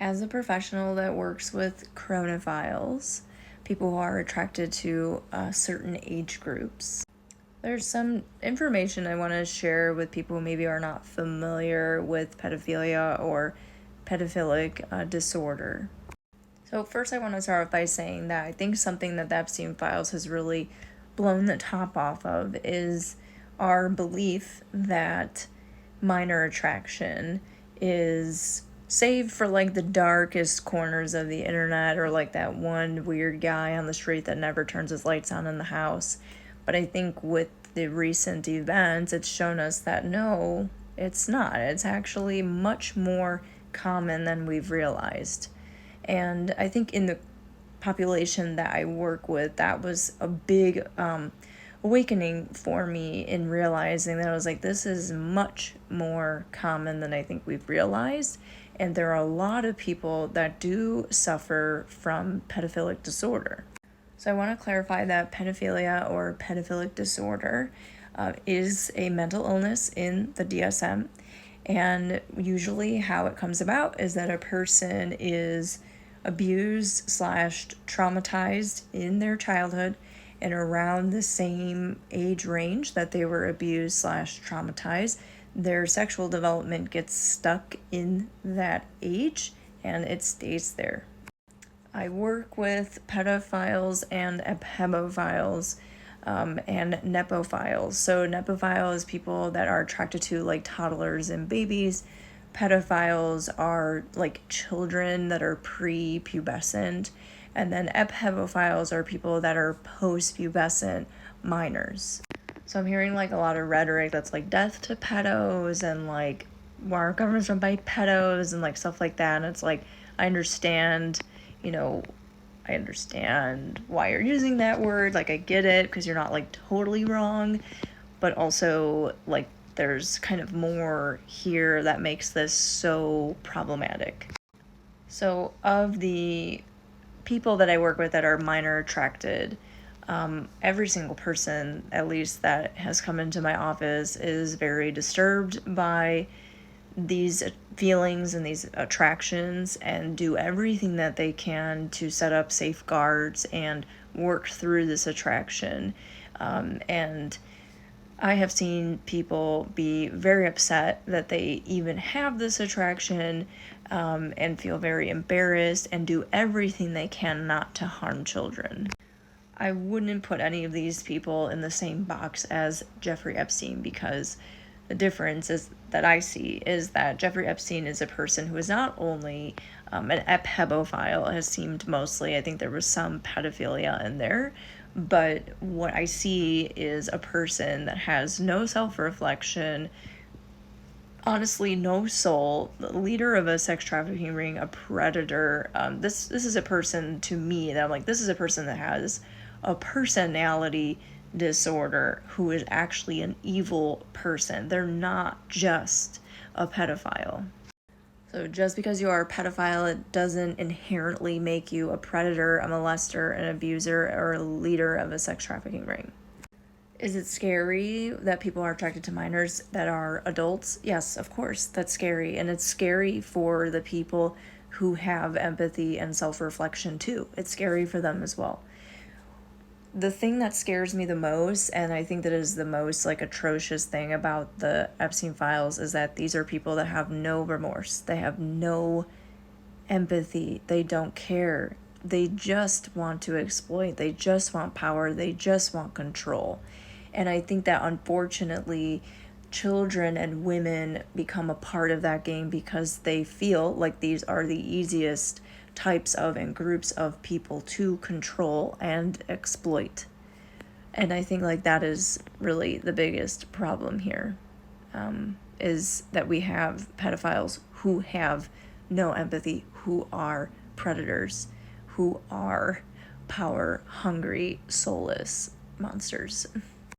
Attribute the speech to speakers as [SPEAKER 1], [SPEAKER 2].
[SPEAKER 1] As a professional that works with coronavirus, people who are attracted to certain age groups, there's some information I want to share with people who maybe are not familiar with pedophilia or pedophilic disorder. So first I want to start off by saying that I think something that the Epstein Files has really blown the top off of is our belief that minor attraction is saved for like the darkest corners of the internet, or like that one weird guy on the street that never turns his lights on in the house. But I think with the recent events, it's shown us that no, it's not. It's actually much more common than we've realized. And I think in the population that I work with, that was a big awakening for me in realizing that I was like, this is much more common than I think we've realized. And there are a lot of people that do suffer from pedophilic disorder. So I want to clarify that pedophilia or pedophilic disorder is a mental illness in the DSM. And usually how it comes about is that a person is abused / traumatized in their childhood and around the same age range that they were abused / traumatized. Their sexual development gets stuck in that age and it stays there. I work with pedophiles and epebophiles and nepophiles. So nepophile is people that are attracted to like toddlers and babies. Pedophiles are like children that are pre-pubescent. And then epebophiles are people that are post-pubescent minors. So I'm hearing like a lot of rhetoric that's like death to pedos and like our government's run by pedos and like stuff like that. And it's like, I understand why you're using that word. Like, I get it because you're not like totally wrong, but also like there's kind of more here that makes this so problematic. So of the people that I work with that are minor attracted, every single person, at least that has come into my office, is very disturbed by these feelings and these attractions and do everything that they can to set up safeguards and work through this attraction. And I have seen people be very upset that they even have this attraction, and feel very embarrassed and do everything they can not to harm children. I wouldn't put any of these people in the same box as Jeffrey Epstein, because the difference is that I see is that Jeffrey Epstein is a person who is not only an epebophile, as seemed mostly. I think there was some pedophilia in there, but what I see is a person that has no self-reflection, honestly no soul, the leader of a sex trafficking ring, a predator. This is a person, to me, that I'm like, this is a person that has a personality disorder, who is actually an evil person. They're not just a pedophile. So just because you are a pedophile, it doesn't inherently make you a predator, a molester, an abuser, or a leader of a sex trafficking ring. Is it scary that people are attracted to minors that are adults? Yes, of course, that's scary. And it's scary for the people who have empathy and self-reflection too. It's scary for them as well. The thing that scares me the most, and I think that is the most like atrocious thing about the Epstein Files, is that these are people that have no remorse. They have no empathy. They don't care. They just want to exploit. They just want power. They just want control. And I think that unfortunately children and women become a part of that game because they feel like these are the easiest types of and groups of people to control and exploit. And I think like that is really the biggest problem here, is that we have pedophiles who have no empathy, who are predators, who are power hungry, soulless monsters.